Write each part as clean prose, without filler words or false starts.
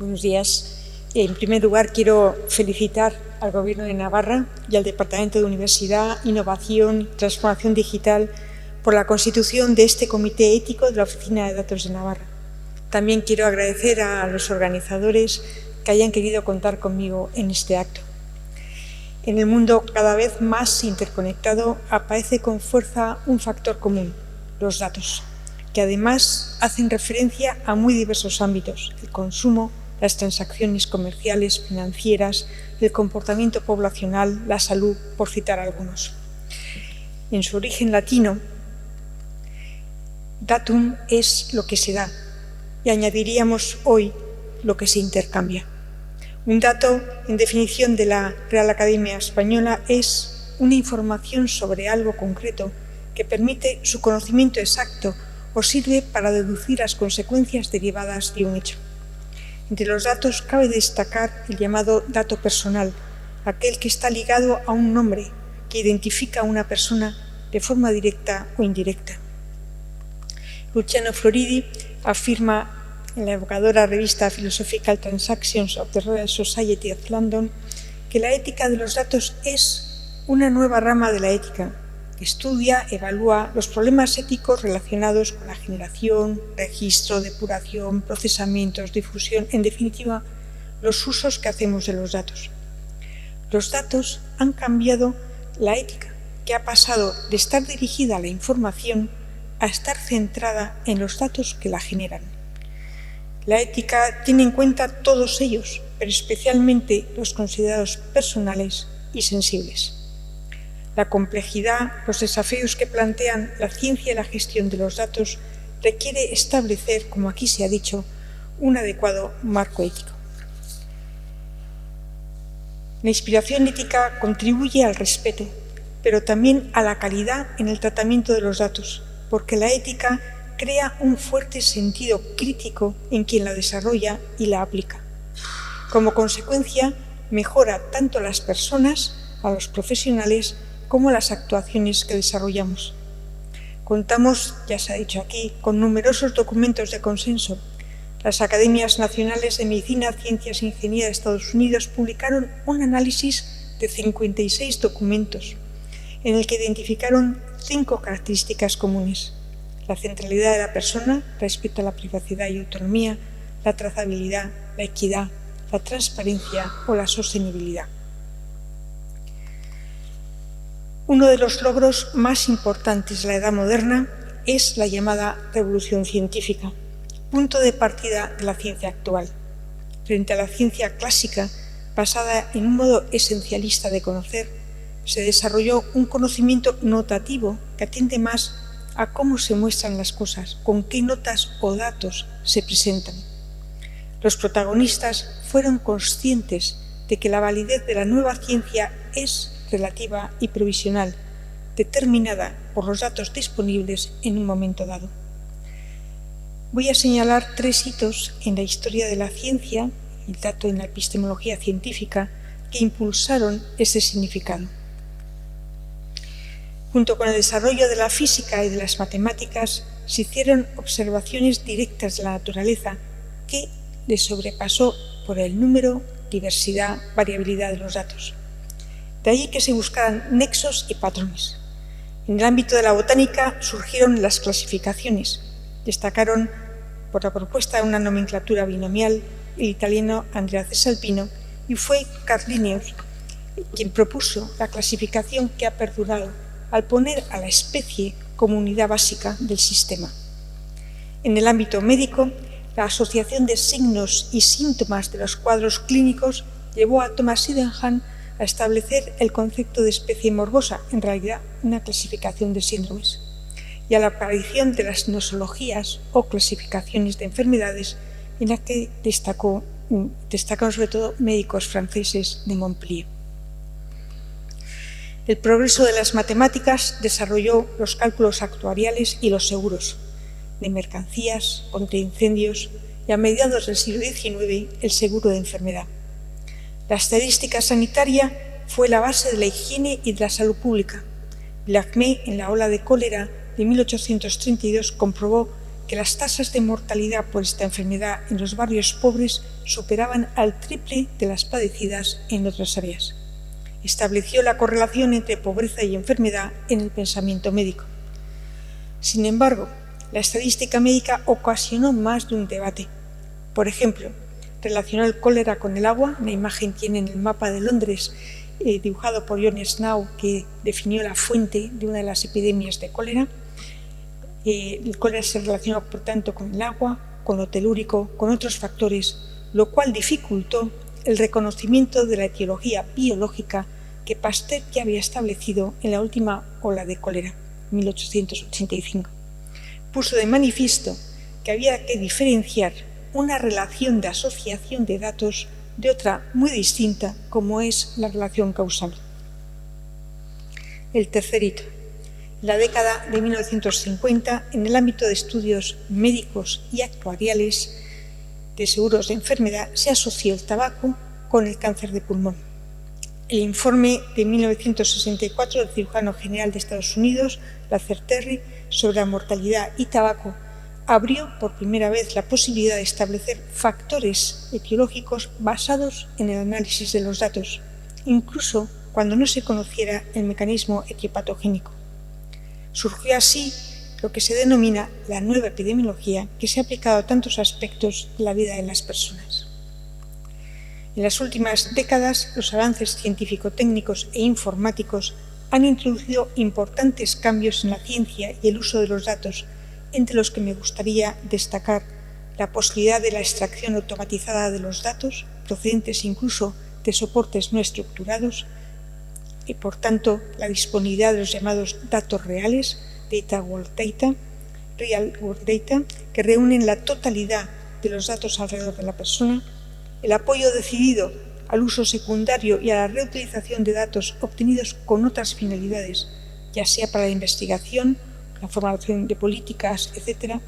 Buenos días. En primer lugar, quiero felicitar al Gobierno de Navarra y al Departamento de Universidad, Innovación y Transformación Digital por la constitución de este Comité Ético de la Oficina de Datos de Navarra. También quiero agradecer a los organizadores que hayan querido contar conmigo en este acto. En el mundo cada vez más interconectado aparece con fuerza un factor común, los datos, que además hacen referencia a muy diversos ámbitos: el consumo, las transacciones comerciales, financieras, el comportamiento poblacional, la salud, por citar algunos. En su origen latino, datum es lo que se da, y añadiríamos hoy lo que se intercambia. Un dato, en definición de la Real Academia Española, es una información sobre algo concreto que permite su conocimiento exacto o sirve para deducir las consecuencias derivadas de un hecho. Entre los datos cabe destacar el llamado dato personal, aquel que está ligado a un nombre que identifica a una persona de forma directa o indirecta. Luciano Floridi afirma en la evocadora revista Philosophical Transactions of the Royal Society of London que la ética de los datos es una nueva rama de la ética que estudia, evalúa los problemas éticos relacionados con la generación, registro, depuración, procesamientos, difusión, en definitiva, los usos que hacemos de los datos. Los datos han cambiado la ética, que ha pasado de estar dirigida a la información a estar centrada en los datos que la generan. La ética tiene en cuenta todos ellos, pero especialmente los considerados personales y sensibles. La complejidad, los desafíos que plantean la ciencia y la gestión de los datos requiere establecer, como aquí se ha dicho, un adecuado marco ético. La inspiración ética contribuye al respeto, pero también a la calidad en el tratamiento de los datos, porque la ética crea un fuerte sentido crítico en quien la desarrolla y la aplica. Como consecuencia, mejora tanto a las personas, a los profesionales, como las actuaciones que desarrollamos. Contamos, ya se ha dicho aquí, con numerosos documentos de consenso. Las Academias Nacionales de Medicina, Ciencias e Ingeniería de Estados Unidos publicaron un análisis de 56 documentos en el que identificaron 5 características comunes: la centralidad de la persona, respeto a la privacidad y autonomía, la trazabilidad, la equidad, la transparencia o la sostenibilidad. Uno de los logros más importantes de la edad moderna es la llamada revolución científica, punto de partida de la ciencia actual. Frente a la ciencia clásica, basada en un modo esencialista de conocer, se desarrolló un conocimiento notativo que atiende más a cómo se muestran las cosas, con qué notas o datos se presentan. Los protagonistas fueron conscientes de que la validez de la nueva ciencia es relativa y provisional, determinada por los datos disponibles en un momento dado. Voy a señalar 3 hitos en la historia de la ciencia, el dato en la epistemología científica, que impulsaron ese significado. Junto con el desarrollo de la física y de las matemáticas, se hicieron observaciones directas de la naturaleza que le sobrepasó por el número, diversidad, variabilidad de los datos. De ahí que se buscaran nexos y patrones. En el ámbito de la botánica surgieron las clasificaciones. Destacaron, por la propuesta de una nomenclatura binomial, el italiano Andrea Cesalpino, y fue Carl Linnaeus quien propuso la clasificación que ha perdurado al poner a la especie como unidad básica del sistema. En el ámbito médico, la asociación de signos y síntomas de los cuadros clínicos llevó a Thomas Sydenham a establecer el concepto de especie morbosa, en realidad una clasificación de síndromes, y a la aparición de las nosologías o clasificaciones de enfermedades, en la que destacan sobre todo médicos franceses de Montpellier. El progreso de las matemáticas desarrolló los cálculos actuariales y los seguros de mercancías, contra incendios y a mediados del siglo XIX el seguro de enfermedad. La estadística sanitaria fue la base de la higiene y de la salud pública. Blachmé, en la ola de cólera de 1832, comprobó que las tasas de mortalidad por esta enfermedad en los barrios pobres superaban al triple de las padecidas en otras áreas. Estableció la correlación entre pobreza y enfermedad en el pensamiento médico. Sin embargo, la estadística médica ocasionó más de un debate. Por ejemplo, relacionó el cólera con el agua. Una imagen tiene en el mapa de Londres dibujado por John Snow, que definió la fuente de una de las epidemias de cólera. El cólera se relacionó, por tanto, con el agua, con lo telúrico, con otros factores, lo cual dificultó el reconocimiento de la etiología biológica que Pasteur ya había establecido en la última ola de cólera, 1885. Puso de manifiesto que había que diferenciar una relación de asociación de datos de otra muy distinta, como es la relación causal. El tercer hito. En la década de 1950, en el ámbito de estudios médicos y actuariales de seguros de enfermedad, se asoció el tabaco con el cáncer de pulmón. El informe de 1964 del cirujano general de Estados Unidos, Lazer Terry, sobre la mortalidad y tabaco, abrió por primera vez la posibilidad de establecer factores etiológicos basados en el análisis de los datos, incluso cuando no se conociera el mecanismo etiopatogénico. Surgió así lo que se denomina la nueva epidemiología, que se ha aplicado a tantos aspectos de la vida de las personas. En las últimas décadas, los avances científico-técnicos e informáticos han introducido importantes cambios en la ciencia y el uso de los datos, entre los que me gustaría destacar la posibilidad de la extracción automatizada de los datos, procedentes incluso de soportes no estructurados, y por tanto la disponibilidad de los llamados datos reales, Real World Data, que reúnen la totalidad de los datos alrededor de la persona, el apoyo decidido al uso secundario y a la reutilización de datos obtenidos con otras finalidades, ya sea para la investigación, la formulación de políticas, etc.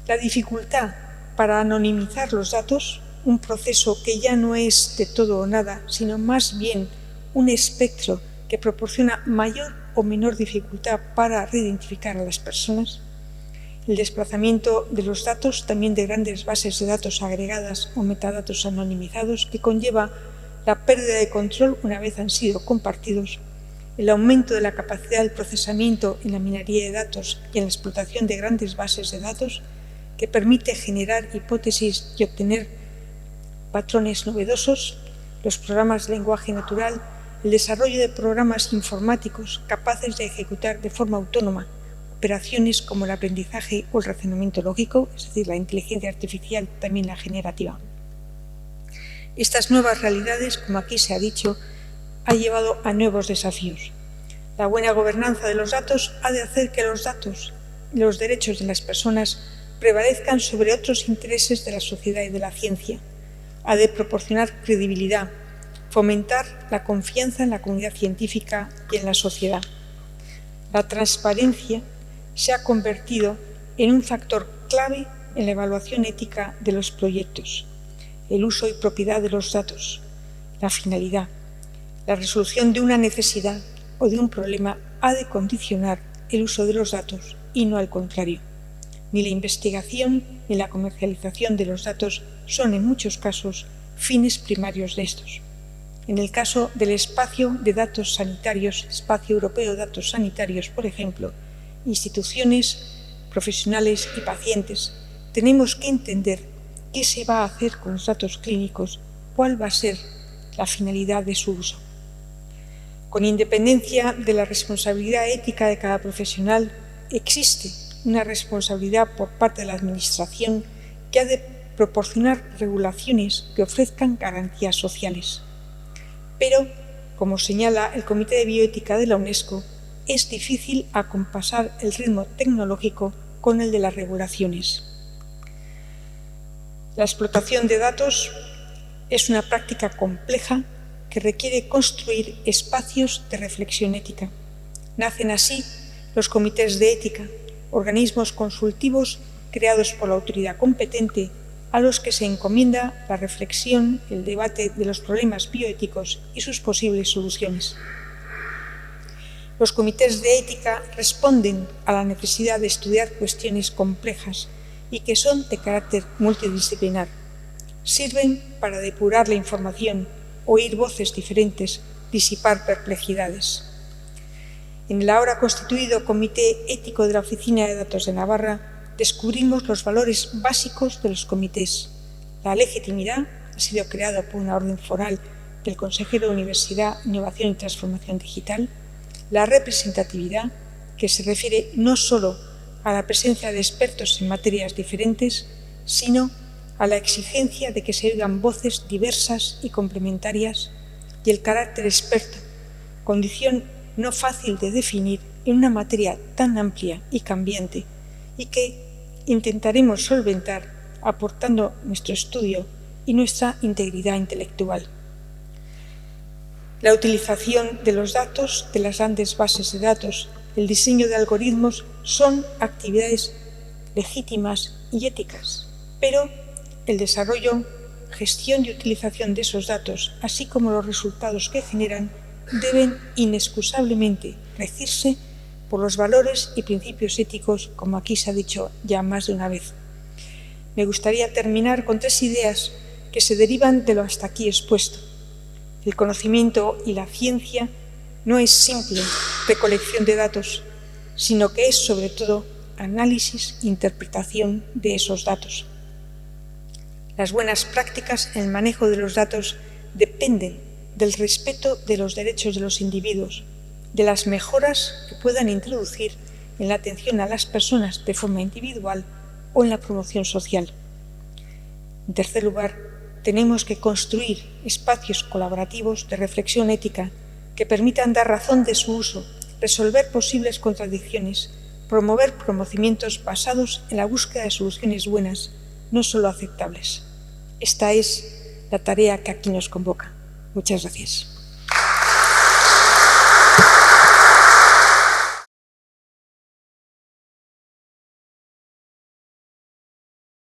La dificultad para anonimizar los datos, un proceso que ya no es de todo o nada, sino más bien un espectro que proporciona mayor o menor dificultad para reidentificar a las personas. El desplazamiento de los datos, también de grandes bases de datos agregadas o metadatos anonimizados, que conlleva la pérdida de control una vez han sido compartidos. El aumento de la capacidad del procesamiento en la minería de datos y en la explotación de grandes bases de datos, que permite generar hipótesis y obtener patrones novedosos, los programas de lenguaje natural, el desarrollo de programas informáticos capaces de ejecutar de forma autónoma operaciones como el aprendizaje o el razonamiento lógico, es decir, la inteligencia artificial, también la generativa. Estas nuevas realidades, como aquí se ha dicho, ha llevado a nuevos desafíos. La buena gobernanza de los datos ha de hacer que los datos y los derechos de las personas prevalezcan sobre otros intereses de la sociedad y de la ciencia. Ha de proporcionar credibilidad, fomentar la confianza en la comunidad científica y en la sociedad. La transparencia se ha convertido en un factor clave en la evaluación ética de los proyectos. El uso y propiedad de los datos, la finalidad, la resolución de una necesidad o de un problema ha de condicionar el uso de los datos y no al contrario. Ni la investigación ni la comercialización de los datos son en muchos casos fines primarios de estos. En el caso del espacio de datos sanitarios, Espacio Europeo de Datos Sanitarios, por ejemplo, instituciones, profesionales y pacientes, tenemos que entender qué se va a hacer con los datos clínicos, cuál va a ser la finalidad de su uso. Con independencia de la responsabilidad ética de cada profesional, existe una responsabilidad por parte de la Administración que ha de proporcionar regulaciones que ofrezcan garantías sociales. Pero, como señala el Comité de Bioética de la UNESCO, es difícil acompasar el ritmo tecnológico con el de las regulaciones. La explotación de datos es una práctica compleja que requiere construir espacios de reflexión ética. Nacen así los comités de ética, organismos consultivos creados por la autoridad competente a los que se encomienda la reflexión, el debate de los problemas bioéticos y sus posibles soluciones. Los comités de ética responden a la necesidad de estudiar cuestiones complejas y que son de carácter multidisciplinar. Sirven para depurar la información, oír voces diferentes, disipar perplejidades. En el ahora constituido Comité Ético de la Oficina de Datos de Navarra descubrimos los valores básicos de los comités. La legitimidad ha sido creada por una orden foral del consejero de Universidad, Innovación y Transformación Digital. La representatividad, que se refiere no solo a la presencia de expertos en materias diferentes, sino a la exigencia de que se oigan voces diversas y complementarias, y el carácter experto, condición no fácil de definir en una materia tan amplia y cambiante, y que intentaremos solventar aportando nuestro estudio y nuestra integridad intelectual. La utilización de los datos, de las grandes bases de datos, el diseño de algoritmos son actividades legítimas y éticas, pero el desarrollo, gestión y utilización de esos datos, así como los resultados que generan, deben inexcusablemente regirse por los valores y principios éticos, como aquí se ha dicho ya más de una vez. Me gustaría terminar con 3 ideas que se derivan de lo hasta aquí expuesto. El conocimiento y la ciencia no es simple recolección de datos, sino que es sobre todo análisis e interpretación de esos datos. Las buenas prácticas en el manejo de los datos dependen del respeto de los derechos de los individuos, de las mejoras que puedan introducir en la atención a las personas de forma individual o en la promoción social. En tercer lugar, tenemos que construir espacios colaborativos de reflexión ética que permitan dar razón de su uso, resolver posibles contradicciones, promover conocimientos basados en la búsqueda de soluciones buenas, no solo aceptables. Esta es la tarea que aquí nos convoca. Muchas gracias.